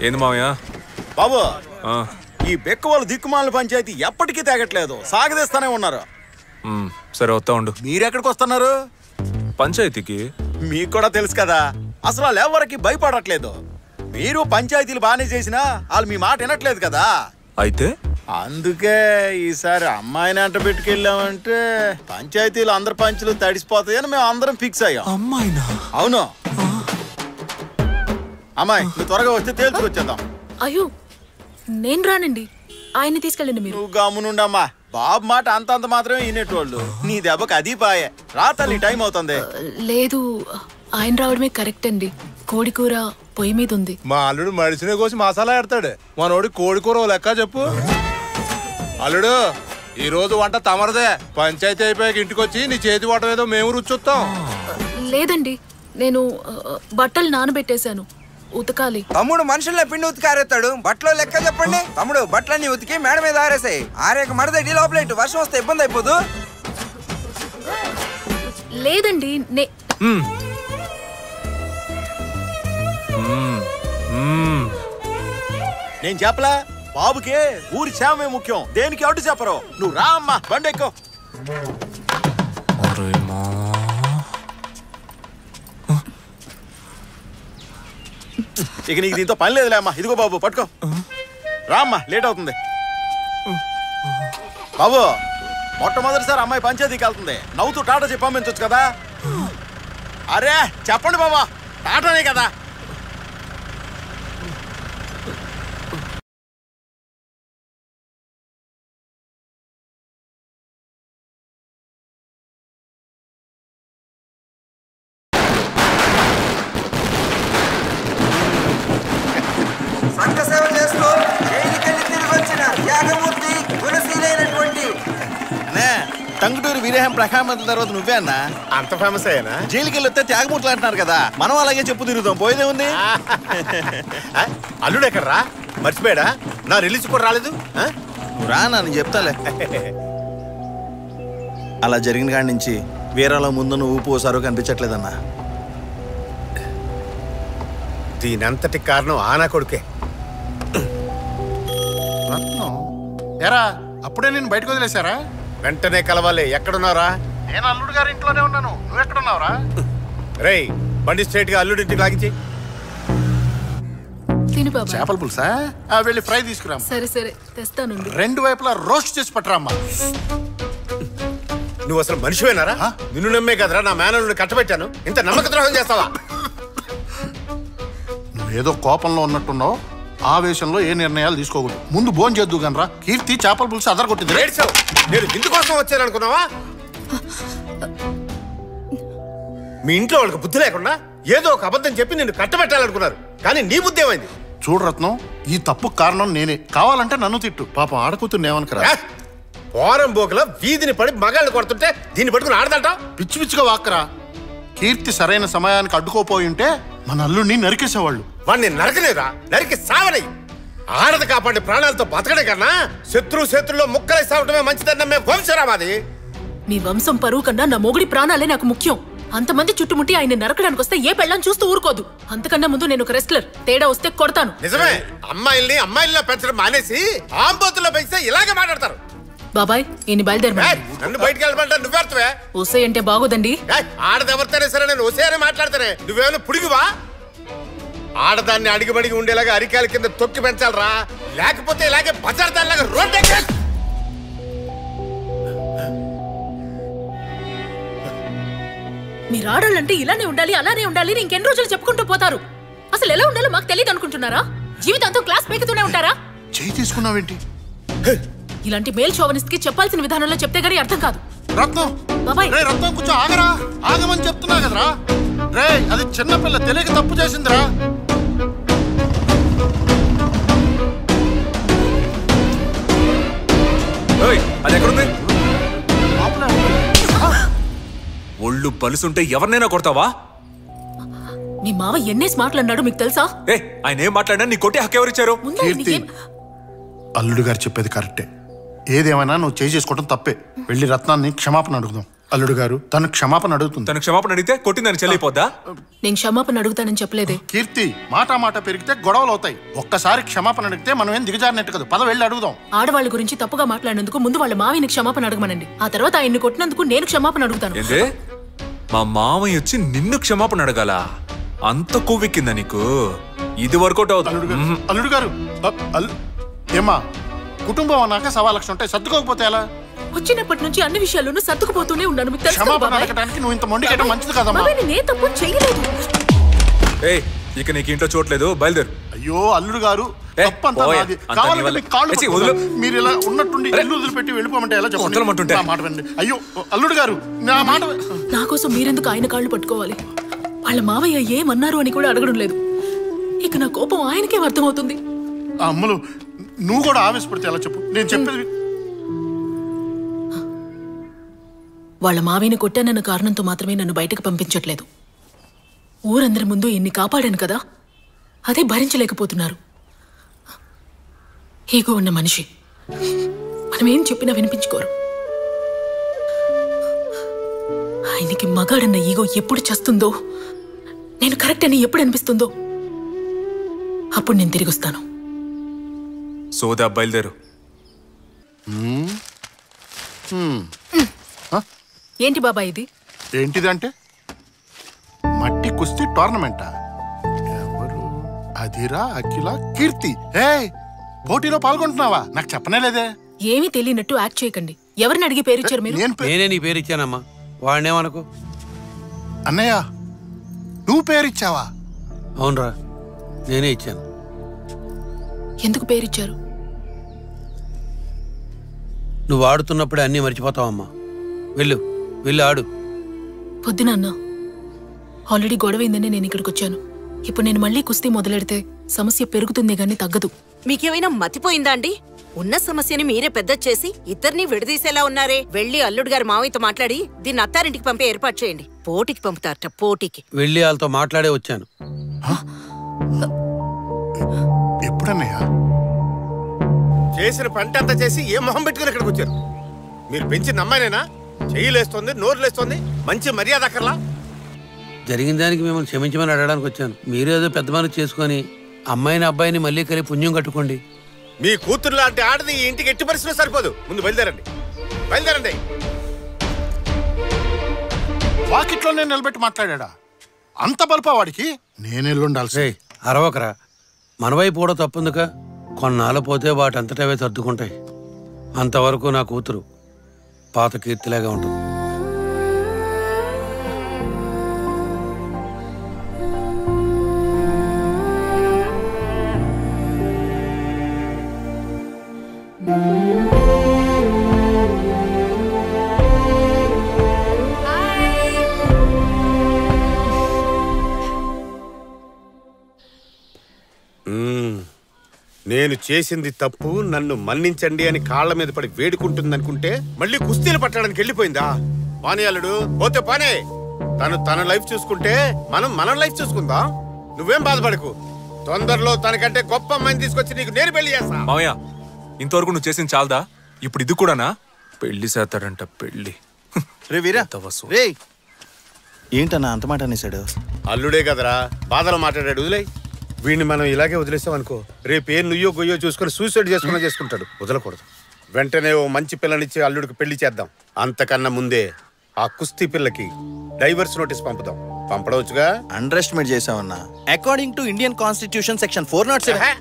ఏంది మావయ్య? బాబు ఈ బెక్క వాళ్ళు దిక్కుమాల పంచాయతీ ఎప్పటికీ తెగట్లేదు, సాగదీస్తానే ఉన్నారు. సరే వస్తా ఉండు. మీరెక్కడికి వస్తున్నారు? పంచాయతీకి. మీకు కూడా తెలుసు కదా, అసలు వాళ్ళు ఎవరికి భయపడట్లేదు. మీరు పంచాయతీలు బాగానే చేసినా వాళ్ళు మీ మాట వినట్లేదు కదా. అయితే అందుకే ఈసారి అమ్మాయిని అంట పెట్టుకెళ్ళామంటే పంచాయతీలు అందరు పంచులు తడిసిపోతాయని మేము అందరం ఫిక్స్ అయ్యాం. అమ్మాయినా? అవును. అమ్మాయి నువ్వు త్వరగా వస్తే తేల్చుకొచ్చేద్దాం. అయ్యో నేను రానండి, ఆయన్ని తీసుకెళ్ళండి మీరు. నువ్వు గమ్మునుండమ్మా, బాబు మాట అంతంత మాత్రమే వినేటోళ్ళు. నీ దెబ్బకి అది పాయే. రా తల్లి, టైం అవుతుంది. లేదు, ఆయన రావడమే కరెక్ట్ అండి. కోడి కూర పొయ్యి మీద ఉంది. మా అల్లుడు మడిసినే కోసి మసాలా ఎడతాడు. మనోడి కోడి కూర లెక్క చెప్పు. అల్లుడు ఈ రోజు వంట తమరదే. పంచాయతీ అయిపోయాక ఇంటికి వచ్చి నీ చేతి వంట ఏదో మేము రుచొస్తాం. లేదండి, నేను బట్టలు నానబెట్టేశాను, ఉతకాలి. తమ్ముడు మనుషుల్ని పిండి ఉతికారేస్తాడు, బట్టలు లెక్క చెప్పండి. తమ్ముడు బట్టలన్నీ ఉతికి మేడ మీద ఆరేసాయి. ఆరేక మరదటి లోపల వర్షం వస్తే ఇబ్బంది అయిపోదు. లేదండి నేను చెప్పలా, బాబుకి ఊరి క్షేమమే ముఖ్యం, దేనికి అడ్డు చెప్పరు. నువ్వు రా అమ్మా, బండి ఎక్కు. ఇక నీకు దీంతో పని లేదులే అమ్మా. ఇదిగో బాబు పట్టుకో. రా అమ్మా, లేట్ అవుతుంది. బాబు మొట్టమొదటిసారి అమ్మాయి పంచాయతీకి వెళ్తుంది. నవ్వుతూ టాటా చెప్పి పంపించవచ్చు కదా. అరే చెప్పండి బాబా, టాటానే కదా. సంఘ సేవ చేస్తూ జైలుకెళ్ళి తిరిగి వచ్చిన త్యాగమూర్తి గుణశీలైనటువంటి టంగుటూరి వీరేహం ప్రఖామంతుల తర్వాత నువ్వే అన్నా అంత ఫేమస్ అయ్యానా? జైలుకి వెళ్ళి వస్తే త్యాగమూర్తులు అంటున్నారు కదా, మనం అలాగే చెప్పు తిరుగుతాం. పోయేదే ఉంది. అల్లుడు ఎక్కడ్రా? మర్చిపోయాడా? నా రిలీజ్ కూడా రాలేదు. రా నన్ను చెప్తాలే. అలా జరిగిన కాడి నుంచి వీరాల ముందు నువ్వు పోసారు కనిపించట్లేదన్నా. దీనంతటి కారణం ఆనా కొడుకే. ఎరా అప్పుడే నేను బయటకు వదిలేశారా? వెంటనే కలవాలి. ఎక్కడున్నారా? నేను అల్లుడు గారి ఇంట్లోనే ఉన్నాను. నువ్వు ఎక్కడున్నావురా? రేయ్ బండి స్ట్రైట్ గా అల్లుడి ఇంటికి లాగించి. చేపల పులుసా? వెళ్ళి ఫ్రై తీసుకురా. సరే సరే తెస్తాను. రెండు వైపులా రోస్ట్ చేసి పట్టరామ్మా. నువ్వు అసలు మనిషివేనారా? నిన్ను నమ్మే కదరా నా మేనల్ని కట్టబెట్టాను. ఇంత నమ్మక ద్రోహం చేస్తావా? నువ్వేదో కోపంలో ఉన్నట్టున్నావు. ఆవేశంలో ఏ నిర్ణయాలు తీసుకోకూడదు. ముందు భోజనం చేద్దు గనరా. కీర్తి చేపల పులుసు అదరగొట్టింది. నేను ఇందుకోసం వచ్చాను అనుకున్నావా? మీ ఇంట్లో వాళ్ళకి బుద్ధి లేకుండా ఏదో ఒక అబద్ధం చెప్పి నిన్ను కట్టబెట్టాలనుకున్నారు. కానీ నీ బుద్ధి ఏమైంది? చూడు రత్నం, ఈ తప్పు కారణం నేనే. కావాలంటే నన్ను తిట్టు. పాపం ఆడకూతుర్ని ఏమనుకరా. పోరం బోకల వీధిని పడి మగాళ్ళు కొడుతుంటే దీన్ని పట్టుకుని ఆడదంట. పిచ్చి పిచ్చిగా వాక్కరా. కీర్తి సరైన సమయానికి అడ్డుకోపోయి ఉంటే మన అల్లుడిని నరికేసేవాళ్ళు. వాడిని నరకలేదా? నరికి సావనై. ఆడది కాపాడి ప్రాణాలతో బతకడే కన్నా శత్రులో ముక్కలై సావటమే మంచిదని నమ్మే వంశరా మాది. మీ వంశం పరువు కన్నా నా మొగుడి ప్రాణాలే నాకు ముఖ్యం. అంతమంది చుట్టుముట్టి ఆయన నరకడానికి వస్తే ఏ పెళ్ళని చూస్తూ ఊరుకోదు. అంతకన్నా ముందు నేను ఒక రెస్లర్. తేడా వస్తే కొడతాను. నిజమే, అమ్మాయిల్లో పెంచడం మానేసి ఆంబోతుల్లో పెంచితే ఇలాగే మాట్లాడతారు. బాబాయ్ ఈయన బయలుదేరి. నన్ను బయటకు వెళ్ళమంటే నువ్వెడతావే? ఓసే అంటే బాగోదండి. ఆడదెవరితేనే సరే నేను ఓసేనే మాట్లాడతానే. నువ్వేమైనా పుడిగివా? ఆడదాన్ని అడిగిబడిగి ఉండేలాగా అరికాల కింద తొక్కి పెంచాలరా, లేకపోతే ఇలాగే బజార్దాన్లాగా రోడ్డు ఎక్కాలి. మీరు ఆడాలంటే ఇలానే ఉండాలి, అలానే ఉండాలి, ఇంకెన్ని రోజులు చెప్పుకుంటూ పోతారు. అసలు ఎలా ఉండాలో మాకు తెలియదు అనుకుంటున్నారా? జీవితంతో క్లాస్ పీకుతూనే ఉంటారా? చేయి తీసుకున్నావేంటి? ఇలాంటి మేల్ షోవనిస్ట్ కి చెప్పాల్సిన విధానంలో చెప్తే గానీ అర్థం కాదు. రత్నం బాబాయ్, రే రత్నం కొంచెం ఆగరా. ఆగమని చెప్తున్నా కదరా. రే అది చిన్నపిల్ల, తెలియక తప్పు చేసిందిరా. అది ఎక్కడుంది? ఒళ్ళు పలుసుంటే ఎవరినైనా కొడతావా? మీ మావ ఎన్నేసి మాట్లాడినాడు మీకు తెలుసా? ఆయన ఏం మాట్లాడినా నీ కొట్టే హక్కు ఎవరిచ్చారు? అల్లుడు గారు చెప్పేది కరెక్టే. ఏదేమైనా నువ్వు చేసుకోవడం తప్పే. వెళ్ళి రత్నాన్ని క్షమాపణ అడుగుదాం. అల్లుడు గారు తను క్షమాపణ అడుగుతుంది. తను క్షమాపణ అడిగితే కొట్టిందని చెల్లిపోద్దా? నేను క్షమాపణ అడుగుతానని చెప్పలేదే. కీర్తి మాట పెరిగితే గొడవలు అవుతాయి. ఒక్కసారి క్షమాపణ అడిగితే మనం ఏం దిగజారినట్టు కదా. పద వెళ్ళి అడుగుదాం. ఆడవాళ్ళ గురించి తప్పుగా మాట్లాడినందుకు ముందు వాళ్ళ మావిని క్షమాపణ అడగమనండి. ఆ తర్వాత ఆయన్ని కొట్టినందుకు నేను క్షమాపణ అడుగుతాను. ఏందే మా మామయ్య వచ్చి నిన్ను క్షమాపణ అడగాల? అంత కొవ్వెక్కిందా నీకు? ఇది వర్కౌట్ అవుతుంది. అల్లుడు గారు ఏమా కుటుంబం అన్నాక 1,00,000 ఉంటాయి. సర్దుకోకపోతే ఎలా? వచ్చినప్పటి నుంచి అన్ని విషయాల్లోనూ సర్దుకుపోతూనే ఉన్నాను. మీకు తెలుసు కదా క్షమాపణ బాబాయ్? అడగడానికి నువ్వు ఇంత మొండికేయడం మంచిది కదమ్మా. బాబాయ్, నేనే తప్పు చేయలేదు. ఏయ్, ఇక నీకు ఇంట్లో చోట్లేదు, బయలుదేరు. అయ్యో అల్లుడు గారు తప్పంతా పోయే, నాది. అంతా కావాలంటే నీ వల్ల. మీకు కాళ్ళు ఏచి, పట్టుకుంటా. వదిలు. మీరు ఇలా ఉన్నట్టుండి ఇల్లు వదిలిపెట్టి వెళ్ళిపోమంటే ఎలా చెప్పండి? వదలమంటుంటే. నా మాట వినండి. అయ్యో అల్లుడు గారు నా మాట నా కోసం మీరెందుకు ఆయన కాళ్ళు పట్టుకోవాలి? వాళ్ళ మావయ్య ఏమన్నారు అని కూడా అడగడం లేదు. ఇక నా కోపం ఆయనకే అర్థమవుతుంది. అమ్మలు నువ్వు కూడా ఆవేశపడితే ఎలా చెప్పు? నేను చెప్పేది వాళ్ళ మావిని కొట్టానన్న కారణంతో మాత్రమే నన్ను బయటకు పంపించట్లేదు. ఊరందరి ముందు ఇన్ని కాపాడాను కదా, అదే భరించలేకపోతున్నారు. ఈగో ఉన్న మనిషి మనం ఏం చెప్పినా వినిపించుకోరు. ఆయనకి మగాడన్న ఈగో ఎప్పుడు చస్తుందో, నేను కరెక్ట్ అని ఎప్పుడు అనిపిస్తుందో అప్పుడు నేను తిరిగి వస్తాను. సోదా, బయలుదేరు. ఏంటి బాబాయ్ ఇది? ఏంటిదంటే మట్టి కుస్తీ టోర్నమెంటా? ఎవరు? అధిరా, అఖిల, కీర్తి. ఏ పోటీలో పాల్గొంటున్నావా? నాకు చెప్పనే లేదే. ఏమీ తెలియనట్టు యాక్ట్ చేయకండి. ఎవరిని అడిగి పేరిచ్చారు మీరు? నేనే నీ పేరు ఇచ్చానమ్మా, వాడినేమనుకో. అన్నయ్య నువ్వు పేరిచ్చావా? అవునరా, నేనే ఇచ్చాను. ఎందుకు పేరిచ్చారు? నువ్వు ఆడుతున్నప్పుడే అన్నీ మర్చిపోతావమ్మా. వెళ్ళి ఆడు. పొద్దున అన్నా, ఆల్రెడీ గొడవైందని నేను ఇక్కడికి వచ్చాను. ఇప్పుడు నేను మళ్ళీ కుస్తీ మొదలెడితే సమస్య పెరుగుతుంది గానీ తగ్గదు. మీకేమైనా మతిపోయిందా అండి? ఉన్న సమస్యని మీరే పెద్ద చేసి ఇద్దరిని విడదీసేలా ఉన్నారే. వెళ్ళి అల్లుడు గారి మావయ్యతో మాట్లాడి దీన్ని అత్తారింటికి పంపే ఏర్పాటు చేయండి. పోటీకి పంపుతారట, పోటీకి. వెళ్ళి వాళ్ళతో మాట్లాడే వచ్చాను. ఎప్పుడన్నయ్య? చేసిన పంట అంతా చేసి ఏ మొహం పెట్టుకుని ఇక్కడికి వచ్చారు? మీరు పెంచిన అమ్మాయినేనా? చెయ్యిలేస్తోంది, నోరులేస్తోంది, మంచి మర్యాద అక్కర్లా? జరిగిన దానికి మిమ్మల్ని క్షమించమని అడగడానికి వచ్చాను. మీరేదో పెద్ద మనసు చేసుకొని అమ్మాయిని అబ్బాయిని మళ్ళీ కలిపి పుణ్యం కట్టుకోండి. మీ కూతురు లాంటి ఆడది ఈ ఇంటికి ఎట్టి పరిస్థితుల్లో సరిపోదు. ముందు బయలుదేరండి. వాకిట్లో నేను నిలబెట్టి మాట్లాడా? అంత బల్పా వాడికి? నేను ఎల్లుండాల్సి. అరవకరా, మన వైపు కూడా తప్పుందిక. కొన్నాళ్ళు పోతే వాటంతటవే సర్దుకుంటాయి. అంతవరకు నా కూతురు పాత కీర్తిలాగా ఉంటుంది. నేను చేసింది తప్పు, నన్ను మన్నించండి అని కాళ్ల మీద పడి వేడుకుంటుందనుకుంటే మళ్ళీ కుస్తీలు పట్టడానికి వెళ్ళిపోయిందా? పానీ అల్లుడు, పోతే పానే. తన లైఫ్ చూసుకుంటే మనం లైఫ్ చూసుకుందాం. నువ్వేం బాధపడకు. తొందరలో తనకంటే గొప్ప అమ్మాయిని తీసుకొచ్చి నీకు నేను పెళ్లి చేస్తా. మామయ్య, ఇంతవరకు నువ్వు చేసింది చాలదా? ఇప్పుడు ఇది కూడానా? పెళ్లి చేస్తాడంట, పెళ్లి. రే వీరా, రే ఏంటన్నా అంత మాట అనేసాడు? అల్లుడే కదరా, బాధలు మాట్లాడాడు. వదిలేయ్. వీడిని మనం ఇలాగే వదిలేస్తామనుకో, రేపు ఏం నుయ్యో గొయ్యో చూసుకొని సూసైడ్ చేసుకుంటాడు. వదలకూడదు. వెంటనే ఓ మంచి పిల్లనిచ్చి అల్లుడికి పెళ్లి చేద్దాం. అంతకన్నా ముందే ఆ కుస్తీ పిల్లకి డైవర్స్ నోటీస్ పంపడవచ్చుగా? అండర్ ఎస్టిమేట్ చేసావన్నా. According to Indian constitution section 407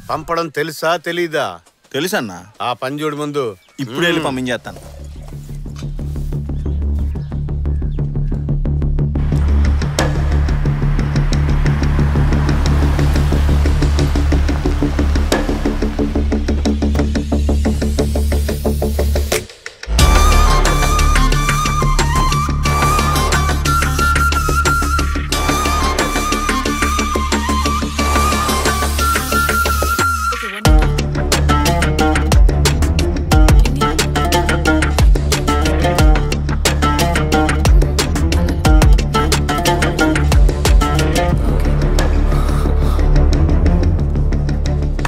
పంపడం తెలుసా తెలీదా? తెలుసన్నా. ఆ పని చూడు ముందు. ఇప్పుడు వెళ్ళి పంపించేస్తాను.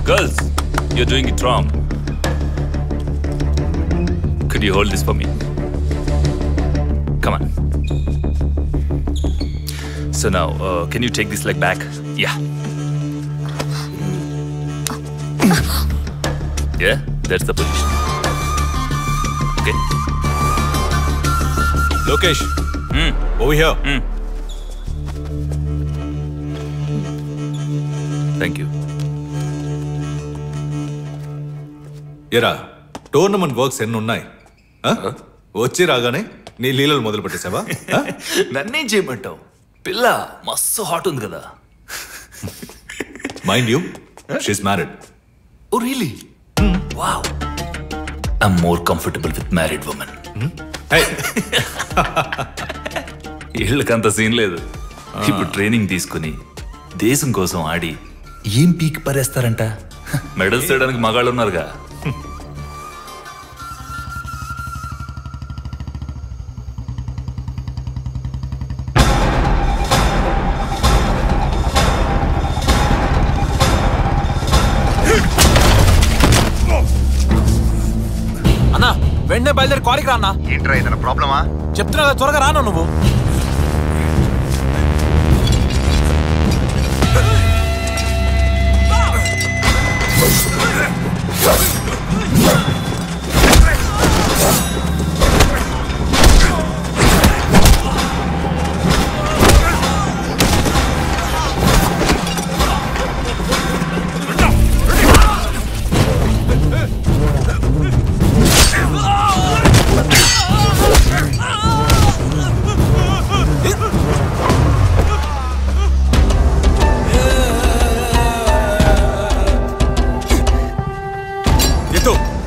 Girls, you're doing it wrong. Could you hold this for me? Come on. So now, can you take this leg back? Yeah. Yeah, that's the position. Okay. Lokesh over here. Thank you. ఎరా tournament works ఎన్ని ఉన్నాయి వచ్చి రాగానే నీ లీలలు మొదలు పెట్టేసావా? నన్నేం చేయమంటావు? పిల్ల మస్తు హాట్ ఉంది కదా. Mind you she's married. Oh really? Wow. I'm more comfortable with married women. వీళ్ళకంత సీన్ లేదు. ఇప్పుడు ట్రైనింగ్ తీసుకుని దేశం కోసం ఆడి ఏం పీక్ పరేస్తారంట. మెడల్స్ చేయడానికి మగాళ్ళు ఉన్నారుగా. అన్నా వెంటనే బయలుదేరి కాలికి రా అన్నా. ఏంట్రా ఏదైనా ప్రాబ్లమా? చెప్తున్నా కదా, త్వరగా రాను నువ్వు.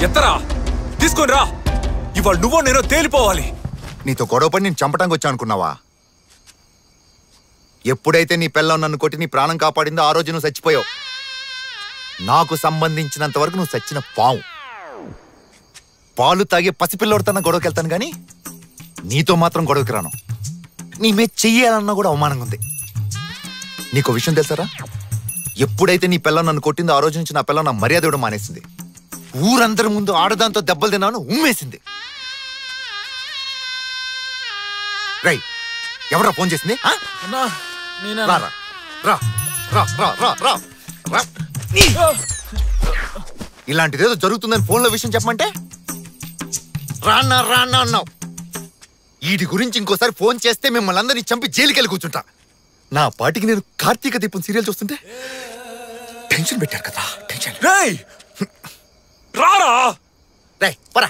ఎత్తరా తీసుకొని రా. ఇవాళ నువ్వో నేను తేలిపోవాలి. నీతో గొడవపడి నేను చంపడానికి వచ్చా అనుకున్నావా? ఎప్పుడైతే నీ పిల్లం నన్ను కొట్టి నీ ప్రాణం కాపాడిందో ఆ రోజు నువ్వు చచ్చిపోయావు. నాకు సంబంధించినంత వరకు నువ్వు చచ్చిన పావు. పాలు తాగే పసిపిల్లోడితోన్న గొడవకి వెళ్తాను కానీ నీతో మాత్రం గొడవకి రాను. నీ మీద చెయ్యాలన్నా కూడా అవమానంగా ఉంది. నీకు విషయం తెలుసారా? ఎప్పుడైతే నీ పిల్లం నన్ను కొట్టిందో ఆ రోజు నుంచి నా పిల్లం నా మర్యాద ఇవ్వడం మానేసింది. ఊరందరి ముందు ఆడదాంతో దెబ్బలు తిన్నాను ఉమ్మేసింది. రై ఎవరా ఫోన్ చేసింది? ఇలాంటిదేదో జరుగుతుందని ఫోన్లో విషయం చెప్పమంటే రానా రానా అన్నావు. వీటి గురించి ఇంకోసారి ఫోన్ చేస్తే మిమ్మల్ని అందరినీ చంపి జైలుకెళ్ళి కూర్చుంటా. నా పాటికి నేను కార్తీక దీపం సీరియల్ చూస్తుంటే టెన్షన్ పెట్టారు కదా. టెన్షన్ రారా. రే పరా.